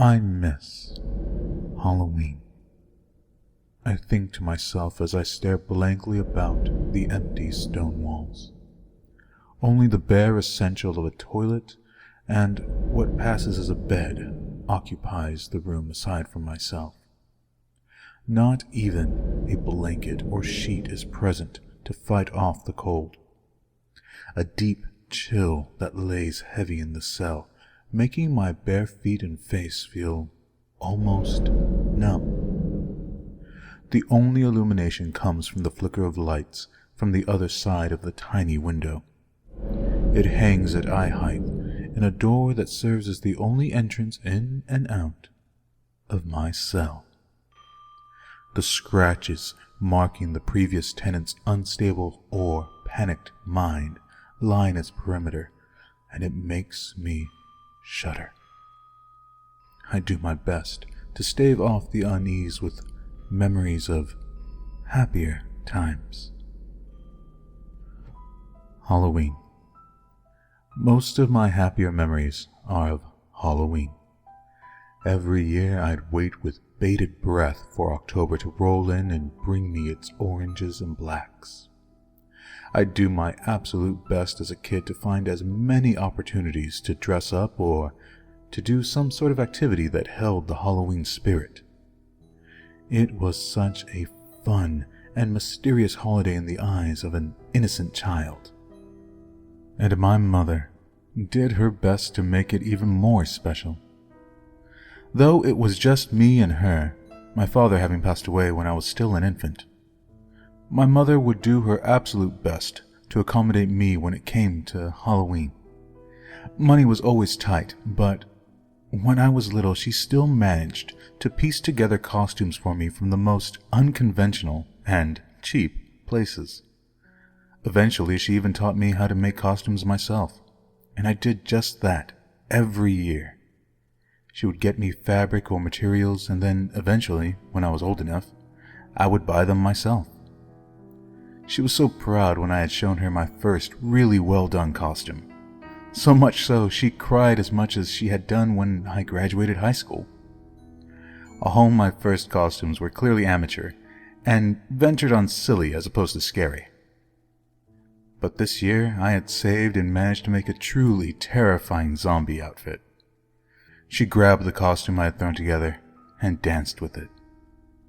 I miss Halloween. I think to myself as I stare blankly about the empty stone walls. Only the bare essential of a toilet and what passes as a bed occupies the room aside from myself. Not even a blanket or sheet is present to fight off the cold. A deep chill that lays heavy in the cell, making my bare feet and face feel almost numb. The only illumination comes from the flicker of lights from the other side of the tiny window. It hangs at eye height in a door that serves as the only entrance in and out of my cell. The scratches marking the previous tenant's unstable or panicked mind line its perimeter, and it makes me shudder. I do my best to stave off the unease with memories of happier times. Halloween. Most of my happier memories are of Halloween. Every year I'd wait with bated breath for October to roll in and bring me its oranges and blacks. I'd do my absolute best as a kid to find as many opportunities to dress up or to do some sort of activity that held the Halloween spirit. It was such a fun and mysterious holiday in the eyes of an innocent child. And my mother did her best to make it even more special. Though it was just me and her, my father having passed away when I was still an infant, my mother would do her absolute best to accommodate me when it came to Halloween. Money was always tight, but when I was little, she still managed to piece together costumes for me from the most unconventional and cheap places. Eventually, she even taught me how to make costumes myself, and I did just that every year. She would get me fabric or materials, and then eventually, when I was old enough, I would buy them myself. She was so proud when I had shown her my first really well-done costume. So much so, she cried as much as she had done when I graduated high school. All my first costumes were clearly amateur, and ventured on silly as opposed to scary. But this year, I had saved and managed to make a truly terrifying zombie outfit. She grabbed the costume I had thrown together and danced with it.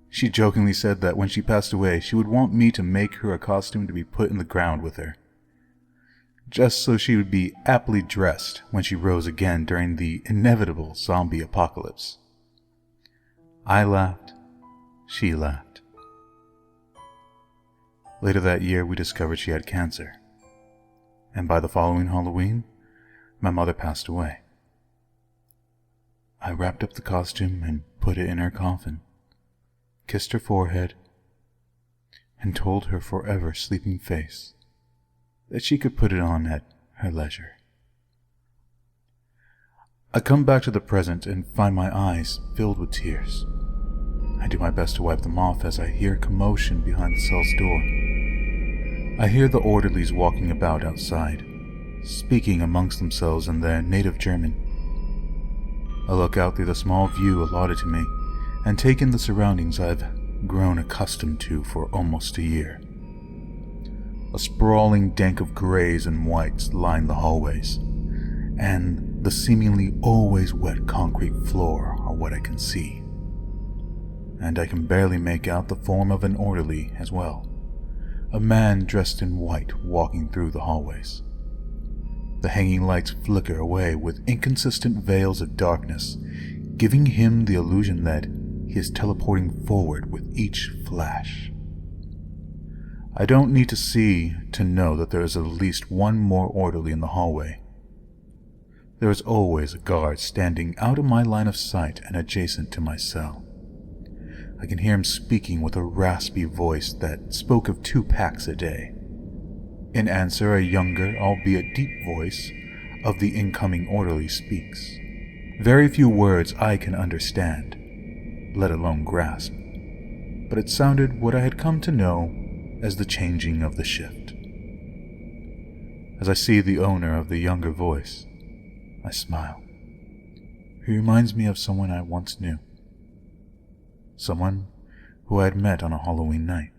She jokingly said that when she passed away, she would want me to make her a costume to be put in the ground with her, just so she would be aptly dressed when she rose again during the inevitable zombie apocalypse. I laughed. She laughed. Later that year, we discovered she had cancer, and by the following Halloween, my mother passed away. I wrapped up the costume and put it in her coffin, kissed her forehead, and told her forever sleeping face that she could put it on at her leisure. I come back to the present and find my eyes filled with tears. I do my best to wipe them off as I hear commotion behind the cell's door. I hear the orderlies walking about outside, speaking amongst themselves in their native German. I look out through the small view allotted to me and take in the surroundings I've grown accustomed to for almost a year. A sprawling dank of grays and whites line the hallways, and the seemingly always wet concrete floor are what I can see. And I can barely make out the form of an orderly as well, a man dressed in white walking through the hallways. The hanging lights flicker away with inconsistent veils of darkness, giving him the illusion that he is teleporting forward with each flash. I don't need to see to know that there is at least one more orderly in the hallway. There is always a guard standing out of my line of sight and adjacent to my cell. I can hear him speaking with a raspy voice that spoke of 2 packs a day. In answer, a younger, albeit deep voice of the incoming orderly speaks. Very few words I can understand, let alone grasp, but it sounded what I had come to know as the changing of the shift. As I see the owner of the younger voice, I smile. He reminds me of someone I once knew. Someone who I had met on a Halloween night.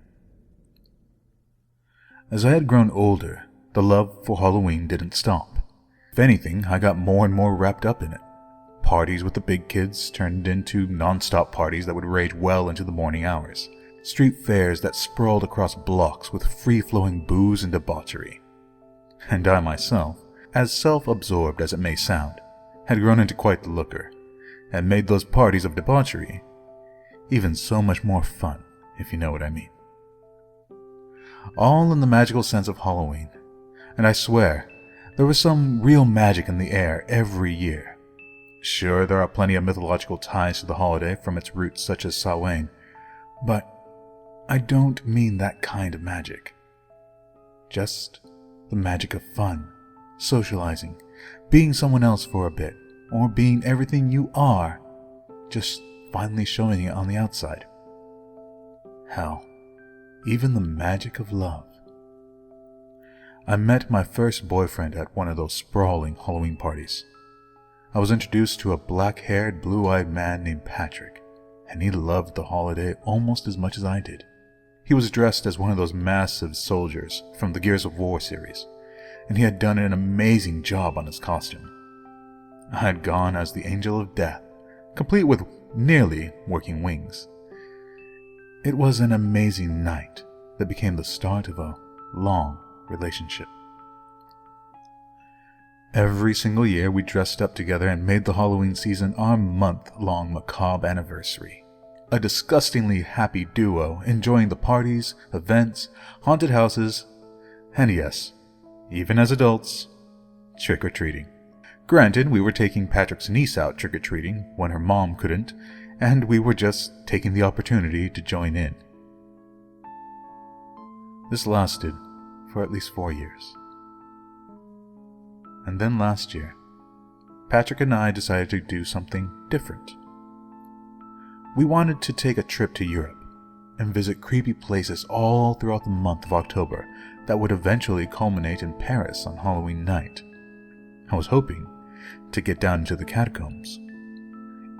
As I had grown older, the love for Halloween didn't stop. If anything, I got more and more wrapped up in it. Parties with the big kids turned into non-stop parties that would rage well into the morning hours. Street fairs that sprawled across blocks with free-flowing booze and debauchery. And I myself, as self-absorbed as it may sound, had grown into quite the looker, and made those parties of debauchery even so much more fun, if you know what I mean. All in the magical sense of Halloween, and I swear, there was some real magic in the air every year. Sure, there are plenty of mythological ties to the holiday from its roots such as Samhain, but I don't mean that kind of magic. Just the magic of fun, socializing, being someone else for a bit, or being everything you are, just finally showing it on the outside. Hell, even the magic of love. I met my first boyfriend at one of those sprawling Halloween parties. I was introduced to a black-haired, blue-eyed man named Patrick, and he loved the holiday almost as much as I did. He was dressed as one of those massive soldiers from the Gears of War series, and he had done an amazing job on his costume. I had gone as the Angel of Death, complete with nearly working wings. It was an amazing night that became the start of a long relationship. Every single year we dressed up together and made the Halloween season our month-long macabre anniversary. A disgustingly happy duo, enjoying the parties, events, haunted houses, and yes, even as adults, trick-or-treating. Granted, we were taking Patrick's niece out trick-or-treating when her mom couldn't, and we were just taking the opportunity to join in. This lasted for at least 4 years. And then last year, Patrick and I decided to do something different. We wanted to take a trip to Europe and visit creepy places all throughout the month of October that would eventually culminate in Paris on Halloween night. I was hoping to get down into the catacombs.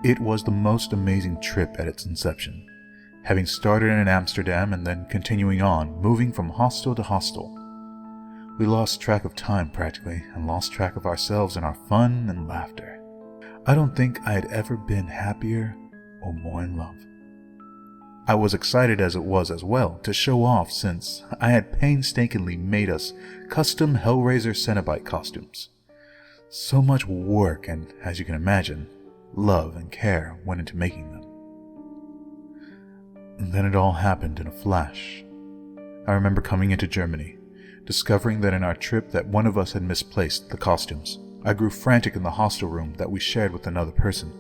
It was the most amazing trip at its inception, having started in Amsterdam and then continuing on, moving from hostel to hostel. We lost track of time practically, and lost track of ourselves in our fun and laughter. I don't think I had ever been happier or more in love. I was excited as it was as well to show off, since I had painstakingly made us custom Hellraiser Cenobite costumes. So much work and, as you can imagine, love and care went into making them. And then it all happened in a flash. I remember coming into Germany, discovering that in our trip that one of us had misplaced the costumes. I grew frantic in the hostel room that we shared with another person,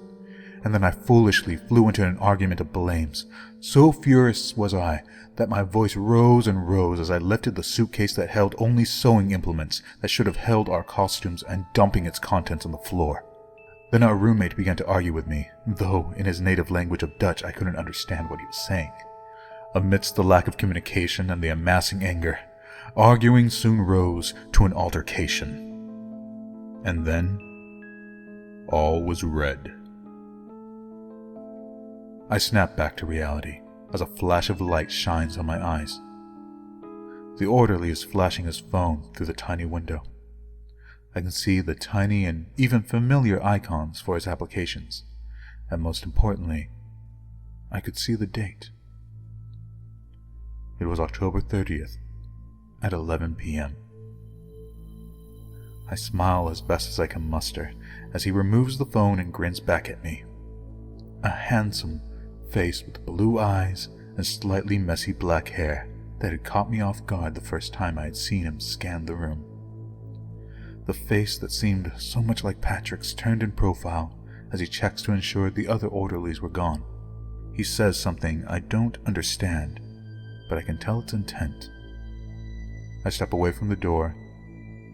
and then I foolishly flew into an argument of blames. So furious was I that my voice rose and rose as I lifted the suitcase that held only sewing implements that should have held our costumes and dumping its contents on the floor. Then our roommate began to argue with me, though in his native language of Dutch I couldn't understand what he was saying. Amidst the lack of communication and the amassing anger, arguing soon rose to an altercation. And then, all was red. I snapped back to reality as a flash of light shines on my eyes. The orderly is flashing his phone through the tiny window. I can see the tiny and even familiar icons for his applications, and most importantly, I could see the date. It was October 30th at 11 p.m. I smile as best as I can muster as he removes the phone and grins back at me. A handsome face with blue eyes and slightly messy black hair that had caught me off guard the first time I had seen him scan the room. The face that seemed so much like Patrick's turned in profile as he checks to ensure the other orderlies were gone. He says something I don't understand, but I can tell its intent. I step away from the door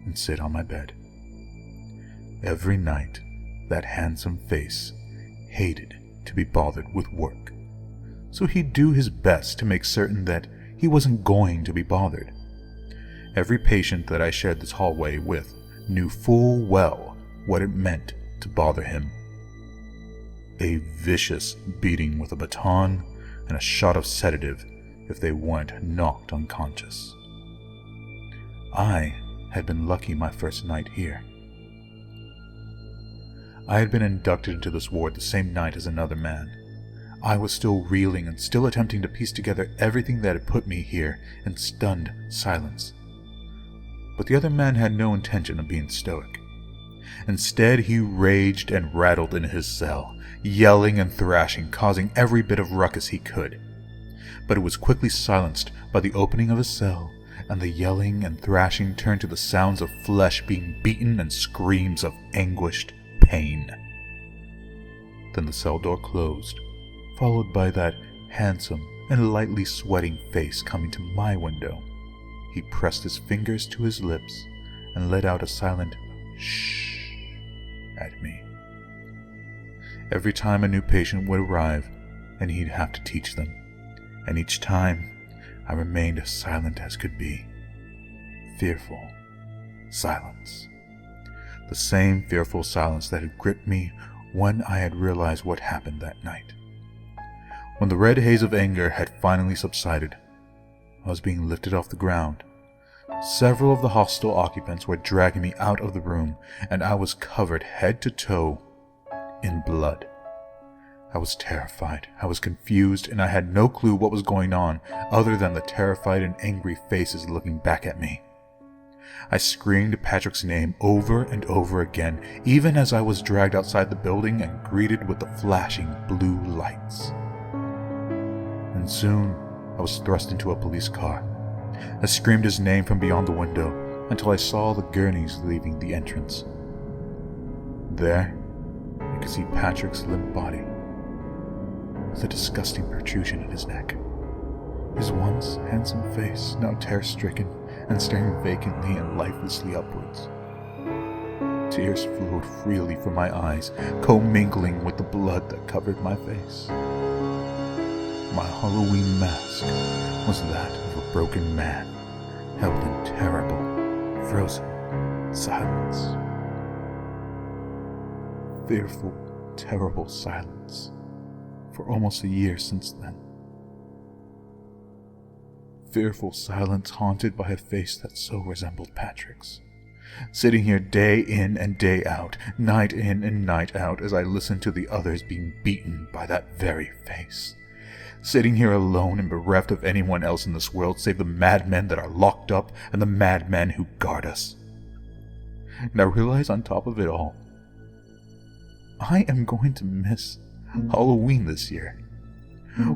and sit on my bed. Every night, that handsome face hated to be bothered with work, so he'd do his best to make certain that he wasn't going to be bothered. Every patient that I shared this hallway with knew full well what it meant to bother him. a vicious beating with a baton and a shot of sedative if they weren't knocked unconscious. I had been lucky my first night here. I had been inducted into this ward the same night as another man. I was still reeling and still attempting to piece together everything that had put me here in stunned silence. But the other man had no intention of being stoic. Instead, he raged and rattled in his cell, yelling and thrashing, causing every bit of ruckus he could. But it was quickly silenced by the opening of his cell, and the yelling and thrashing turned to the sounds of flesh being beaten and screams of anguished pain. Then the cell door closed, followed by that handsome and lightly sweating face coming to my window. He pressed his fingers to his lips and let out a silent shh at me. Every time a new patient would arrive, and he'd have to teach them, and each time I remained as silent as could be. Fearful silence. The same fearful silence that had gripped me when I had realized what happened that night. When the red haze of anger had finally subsided, I was being lifted off the ground. Several of the hostile occupants were dragging me out of the room, and I was covered head to toe in blood. I was terrified, I was confused, and I had no clue what was going on other than the terrified and angry faces looking back at me. I screamed Patrick's name over and over again, even as I was dragged outside the building and greeted with the flashing blue lights. And soon I was thrust into a police car. I screamed his name from beyond the window until I saw the gurneys leaving the entrance. There, I could see Patrick's limp body, with a disgusting protrusion in his neck. His once handsome face now tear-stricken and staring vacantly and lifelessly upwards. Tears flowed freely from my eyes, commingling with the blood that covered my face. My Halloween mask was that of a broken man, held in terrible, frozen silence. Fearful, terrible silence for almost a year since then. Fearful silence haunted by a face that so resembled Patrick's. Sitting here day in and day out, night in and night out, as I listened to the others being beaten by that very face. Sitting here alone and bereft of anyone else in this world save the madmen that are locked up and the madmen who guard us. And I realize on top of it all, I am going to miss Halloween this year.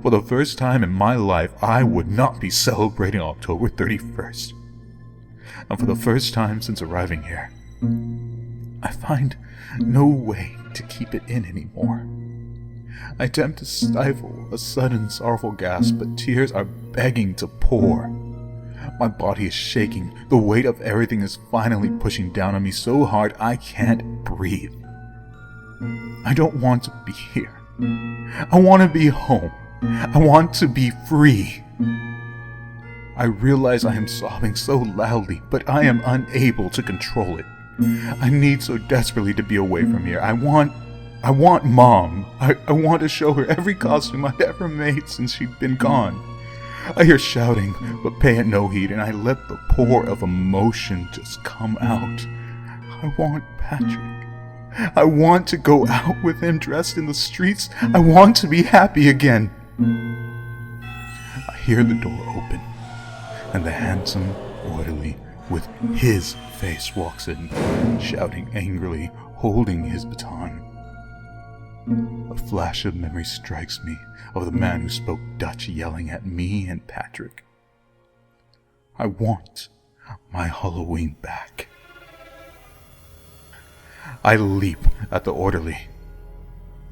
For the first time in my life, I would not be celebrating October 31st. And for the first time since arriving here, I find no way to keep it in anymore. I attempt to stifle a sudden sorrowful gasp, but tears are begging to pour. My body is shaking. The weight of everything is finally pushing down on me so hard I can't breathe. I don't want to be here. I want to be home. I want to be free. I realize I am sobbing so loudly, but I am unable to control it. I need so desperately to be away from here. I want Mom. I want to show her every costume I've ever made since she'd been gone. I hear shouting, but pay it no heed, and I let the pour of emotion just come out. I want Patrick. I want to go out with him dressed in the streets. I want to be happy again. I hear the door open, and the handsome orderly with his face walks in, shouting angrily, holding his baton. A flash of memory strikes me of the man who spoke Dutch yelling at me and Patrick. I want my Halloween back. I leap at the orderly.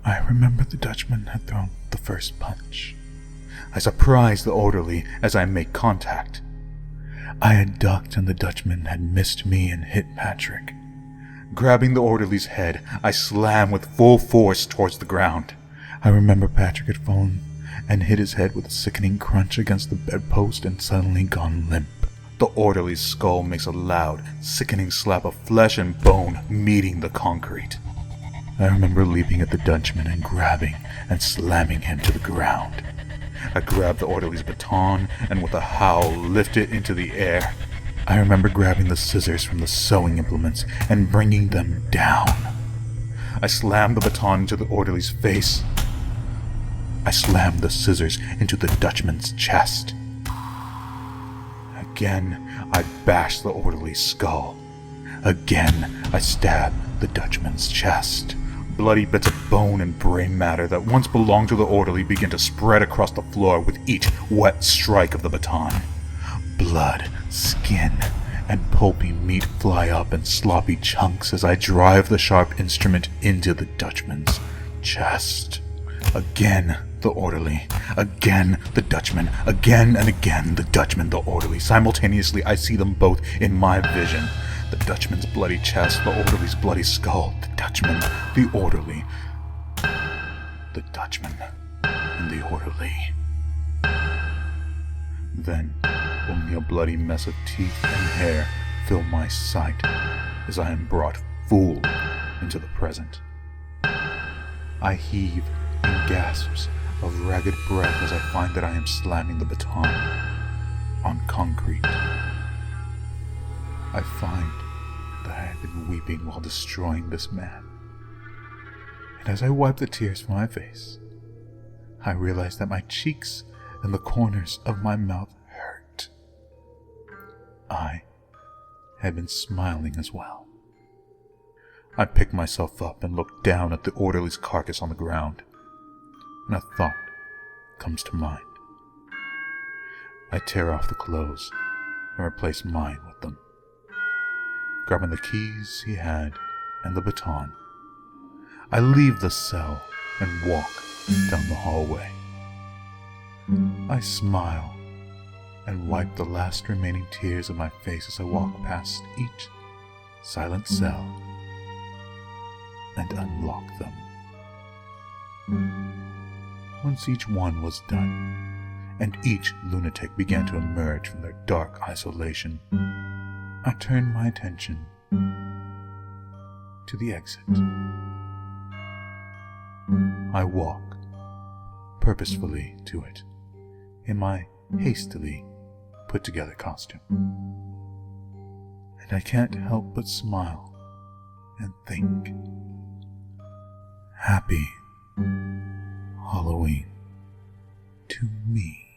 I remember the Dutchman had thrown the first punch. I surprise the orderly as I make contact. I had ducked and the Dutchman had missed me and hit Patrick. Grabbing the orderly's head, I slam with full force towards the ground. I remember Patrick had fallen and hit his head with a sickening crunch against the bedpost and suddenly gone limp. The orderly's skull makes a loud, sickening slap of flesh and bone meeting the concrete. I remember leaping at the Dutchman and grabbing and slamming him to the ground. I grabbed the orderly's baton and with a howl lifted it into the air. I remember grabbing the scissors from the sewing implements and bringing them down. I slammed the baton into the orderly's face. I slammed the scissors into the Dutchman's chest. Again, I bashed the orderly's skull. Again, I stabbed the Dutchman's chest. Bloody bits of bone and brain matter that once belonged to the orderly began to spread across the floor with each wet strike of the baton. Blood, skin, and pulpy meat fly up in sloppy chunks as I drive the sharp instrument into the Dutchman's chest. Again, the orderly. Again, the Dutchman. Again and again, the Dutchman, the orderly. Simultaneously, I see them both in my vision. The Dutchman's bloody chest, the orderly's bloody skull, the Dutchman, the orderly. The Dutchman and the orderly. Then, only a bloody mess of teeth and hair fill my sight as I am brought full into the present. I heave in gasps of ragged breath as I find that I am slamming the baton on concrete. I find that I have been weeping while destroying this man. And as I wipe the tears from my face, I realize that my cheeks and the corners of my mouth hurt. I had been smiling as well. I pick myself up and look down at the orderly's carcass on the ground, and a thought comes to mind. I tear off the clothes and replace mine with them. Grabbing the keys he had and the baton, I leave the cell and walk down the hallway. I smile and wipe the last remaining tears of my face as I walk past each silent cell and unlock them. Once each one was done, and each lunatic began to emerge from their dark isolation, I turned my attention to the exit. I walk purposefully to it in my hastily put together costume, and I can't help but smile and think, Happy Halloween to me.